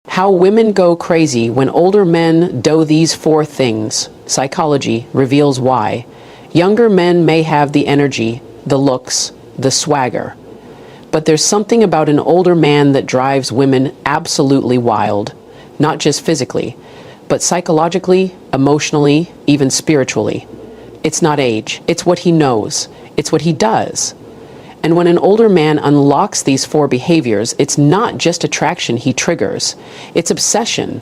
How women go crazy when older men do these four things. Psychology reveals why. Younger men may have the energy, the looks, the swagger. But there's something about an older man that drives women absolutely wild. Not just physically, but psychologically, emotionally, even spiritually. It's not age. It's what he knows. It's what he does. And when an older man unlocks these four behaviors, it's not just attraction he triggers. It's obsession.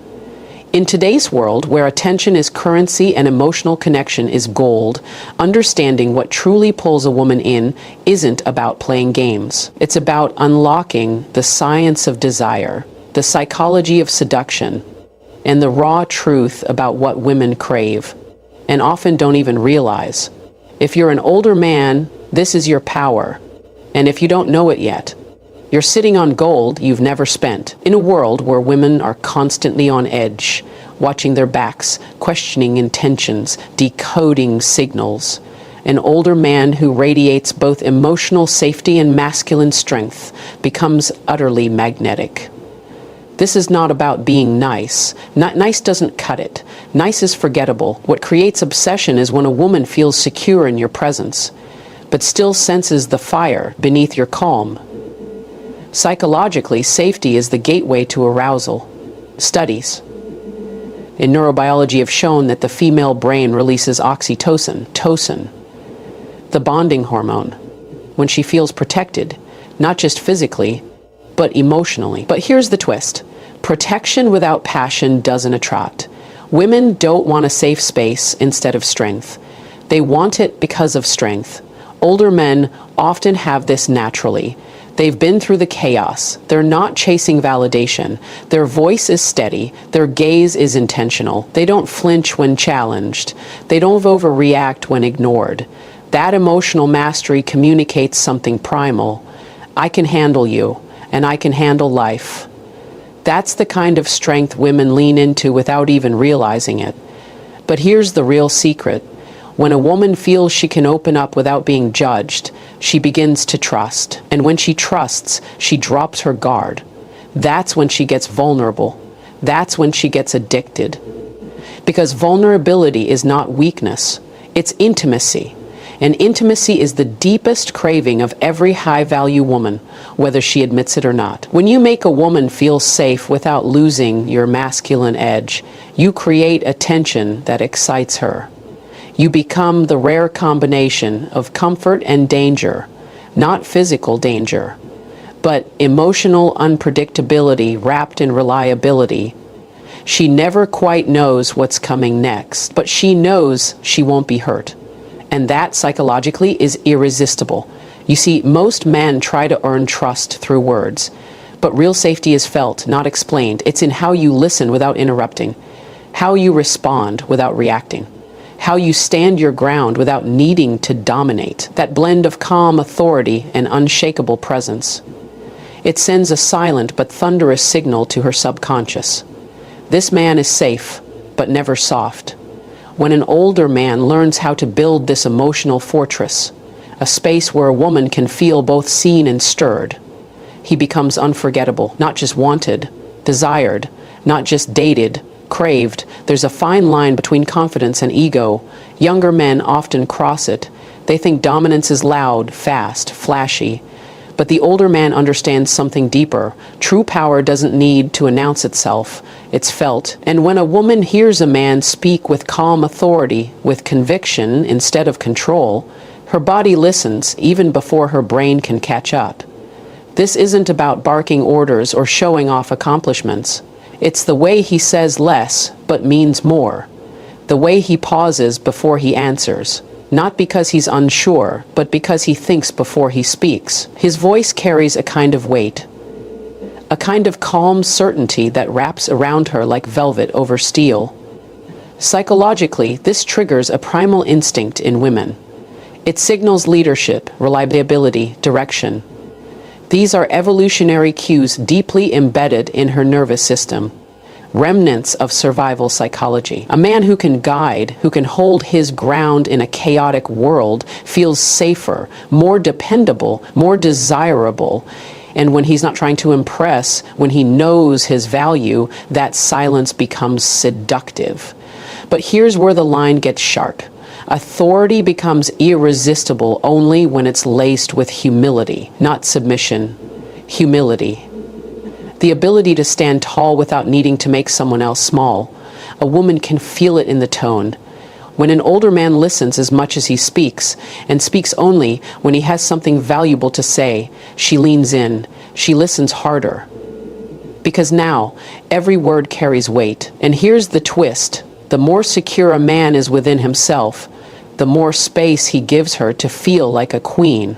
In today's world, where attention is currency and emotional connection is gold, understanding what truly pulls a woman in isn't about playing games. It's about unlocking the science of desire, the psychology of seduction, and the raw truth about what women crave, and often don't even realize. If you're an older man, this is your power. And if you don't know it yet, you're sitting on gold you've never spent. In a world where women are constantly on edge, watching their backs, questioning intentions, decoding signals, an older man who radiates both emotional safety and masculine strength becomes utterly magnetic. This is not about being nice. Nice doesn't cut it. Nice is forgettable. What creates obsession is when a woman feels secure in your presence, but still senses the fire beneath your calm. Psychologically, safety is the gateway to arousal. Studies in neurobiology have shown that the female brain releases oxytocin, the bonding hormone, when she feels protected, not just physically, but emotionally. But here's the twist. Protection without passion doesn't attract. Women don't want a safe space instead of strength. They want it because of strength. Older men often have this naturally. They've been through the chaos. They're not chasing validation. Their voice is steady. Their gaze is intentional. They don't flinch when challenged. They don't overreact when ignored. That emotional mastery communicates something primal. I can handle you, and I can handle life. That's the kind of strength women lean into without even realizing it. But here's the real secret. When a woman feels she can open up without being judged, she begins to trust. And when she trusts, she drops her guard. That's when she gets vulnerable. That's when she gets addicted. Because vulnerability is not weakness, it's intimacy. And intimacy is the deepest craving of every high-value woman, whether she admits it or not. When you make a woman feel safe without losing your masculine edge, you create a tension that excites her. You become the rare combination of comfort and danger, not physical danger, but emotional unpredictability wrapped in reliability. She never quite knows what's coming next, but she knows she won't be hurt. And that psychologically is irresistible. You see, most men try to earn trust through words, but real safety is felt, not explained. It's in how you listen without interrupting, how you respond without reacting, how you stand your ground without needing to dominate, that blend of calm authority and unshakable presence. It sends a silent but thunderous signal to her subconscious. This man is safe, but never soft. When an older man learns how to build this emotional fortress, a space where a woman can feel both seen and stirred, he becomes unforgettable, not just wanted, desired, not just dated, craved. There's a fine line between confidence and ego. Younger men often cross it. They think dominance is loud, fast, flashy. But the older man understands something deeper. True power doesn't need to announce itself. It's felt. And when a woman hears a man speak with calm authority, with conviction instead of control, her body listens even before her brain can catch up. This isn't about barking orders or showing off accomplishments. It's the way he says less, but means more. The way he pauses before he answers. Not because he's unsure, but because he thinks before he speaks. His voice carries a kind of weight, a kind of calm certainty that wraps around her like velvet over steel. Psychologically, this triggers a primal instinct in women. It signals leadership, reliability, direction. These are evolutionary cues deeply embedded in her nervous system, remnants of survival psychology. A man who can guide, who can hold his ground in a chaotic world, feels safer, more dependable, more desirable. And when he's not trying to impress, when he knows his value, that silence becomes seductive. But here's where the line gets sharp. Authority becomes irresistible only when it's laced with humility, not submission. Humility. The ability to stand tall without needing to make someone else small. A woman can feel it in the tone. When an older man listens as much as he speaks, and speaks only when he has something valuable to say, she leans in, she listens harder. Because now, every word carries weight. And here's the twist. The more secure a man is within himself, the more space he gives her to feel like a queen,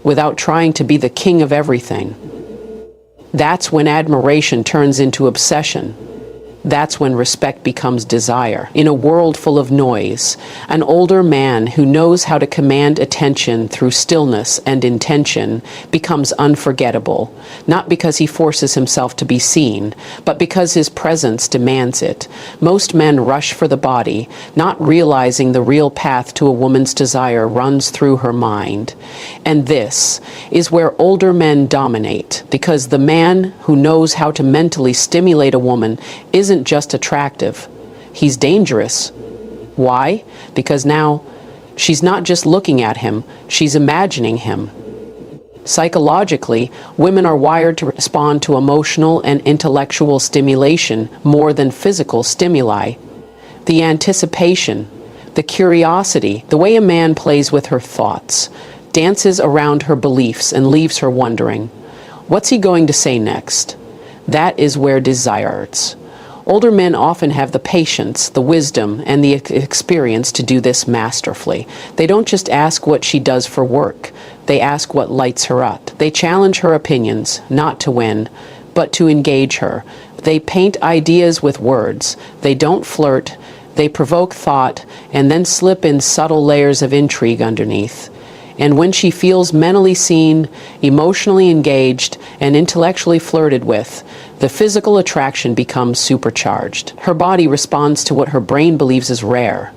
without trying to be the king of everything. That's when admiration turns into obsession. That's when respect becomes desire. In a world full of noise, an older man who knows how to command attention through stillness and intention becomes unforgettable, not because he forces himself to be seen, but because his presence demands it. Most men rush for the body, not realizing the real path to a woman's desire runs through her mind. And this is where older men dominate, because the man who knows how to mentally stimulate a woman isn't just attractive, he's dangerous. Why? Because now she's not just looking at him, she's imagining him. Psychologically, women are wired to respond to emotional and intellectual stimulation more than physical stimuli. The anticipation, the curiosity, the way a man plays with her thoughts, dances around her beliefs and leaves her wondering, what's he going to say next? That is where desire starts. Older men often have the patience, the wisdom, and the experience to do this masterfully. They don't just ask what she does for work. They ask what lights her up. They challenge her opinions, not to win, but to engage her. They paint ideas with words. They don't flirt. They provoke thought, and then slip in subtle layers of intrigue underneath. And when she feels mentally seen, emotionally engaged, and intellectually flirted with, the physical attraction becomes supercharged. Her body responds to what her brain believes is rare.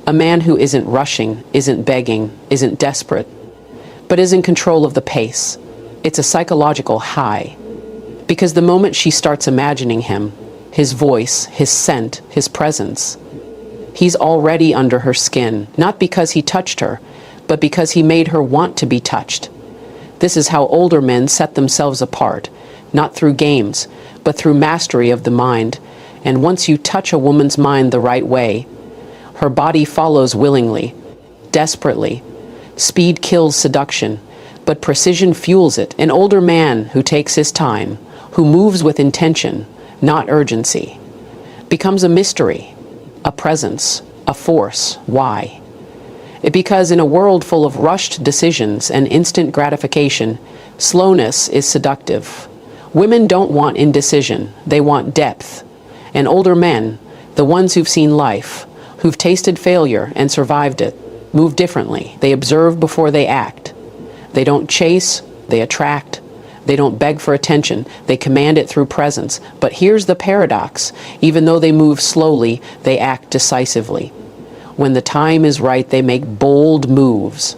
A man who isn't rushing, isn't begging, isn't desperate, but is in control of the pace. It's a psychological high. Because the moment she starts imagining him, his voice, his scent, his presence, he's already under her skin, not because he touched her, but because he made her want to be touched. This is how older men set themselves apart, not through games, but through mastery of the mind. And once you touch a woman's mind the right way, her body follows willingly, desperately. Speed kills seduction, but precision fuels it. An older man who takes his time, who moves with intention, not urgency, becomes a mystery, a presence, a force. Why? Because in a world full of rushed decisions and instant gratification, slowness is seductive. Women don't want indecision, they want depth. And older men, the ones who've seen life, who've tasted failure and survived it, move differently. They observe before they act. They don't chase, they attract. They don't beg for attention, they command it through presence. But here's the paradox. Even though they move slowly, they act decisively. When the time is right, they make bold moves,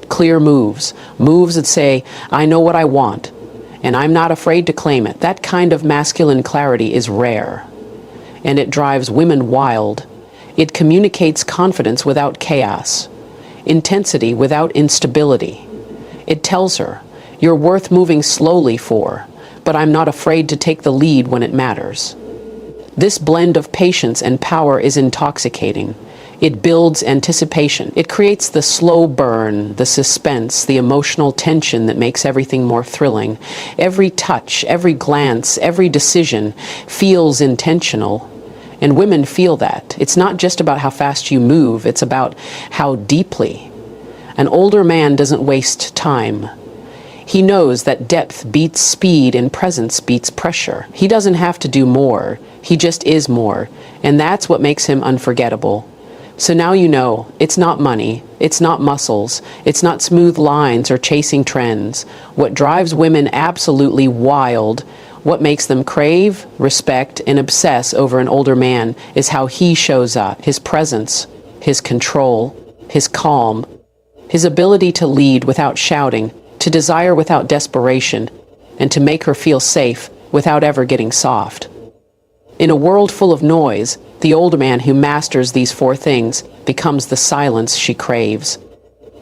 clear moves, moves that say, I know what I want, and I'm not afraid to claim it. That kind of masculine clarity is rare, and it drives women wild. It communicates confidence without chaos, intensity without instability. It tells her, you're worth moving slowly for, but I'm not afraid to take the lead when it matters. This blend of patience and power is intoxicating. It builds anticipation. It creates the slow burn, the suspense, the emotional tension that makes everything more thrilling. Every touch, every glance, every decision feels intentional. And women feel that. It's not just about how fast you move, it's about how deeply. An older man doesn't waste time. He knows that depth beats speed and presence beats pressure. He doesn't have to do more. He just is more. And that's what makes him unforgettable. So now you know, it's not money, it's not muscles, it's not smooth lines or chasing trends. What drives women absolutely wild, what makes them crave, respect, and obsess over an older man is how he shows up. His presence, his control, his calm, his ability to lead without shouting, to desire without desperation. and to make her feel safe without ever getting soft. In a world full of noise, the older man who masters these 4 things becomes the silence she craves.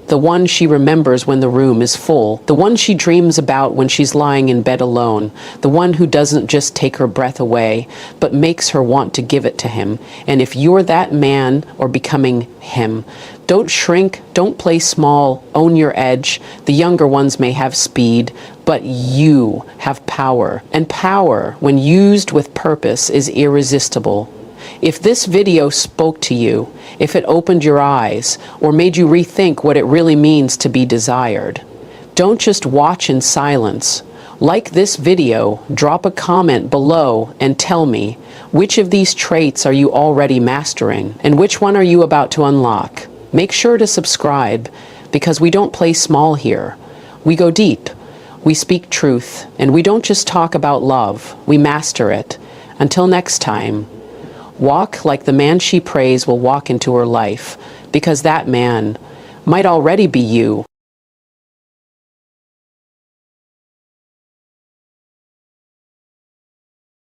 The one she remembers when the room is full, the one she dreams about when she's lying in bed alone, the one who doesn't just take her breath away, but makes her want to give it to him. And if you're that man or becoming him, don't shrink, don't play small, own your edge. The younger ones may have speed, but you have power. And power, when used with purpose, is irresistible. If this video spoke to you, if it opened your eyes, or made you rethink what it really means to be desired, don't just watch in silence. Like this video, drop a comment below and tell me, which of these traits are you already mastering, and which one are you about to unlock? Make sure to subscribe, because we don't play small here. We go deep, we speak truth, and we don't just talk about love, we master it. Until next time, walk like the man she prays will walk into her life, because that man might already be you.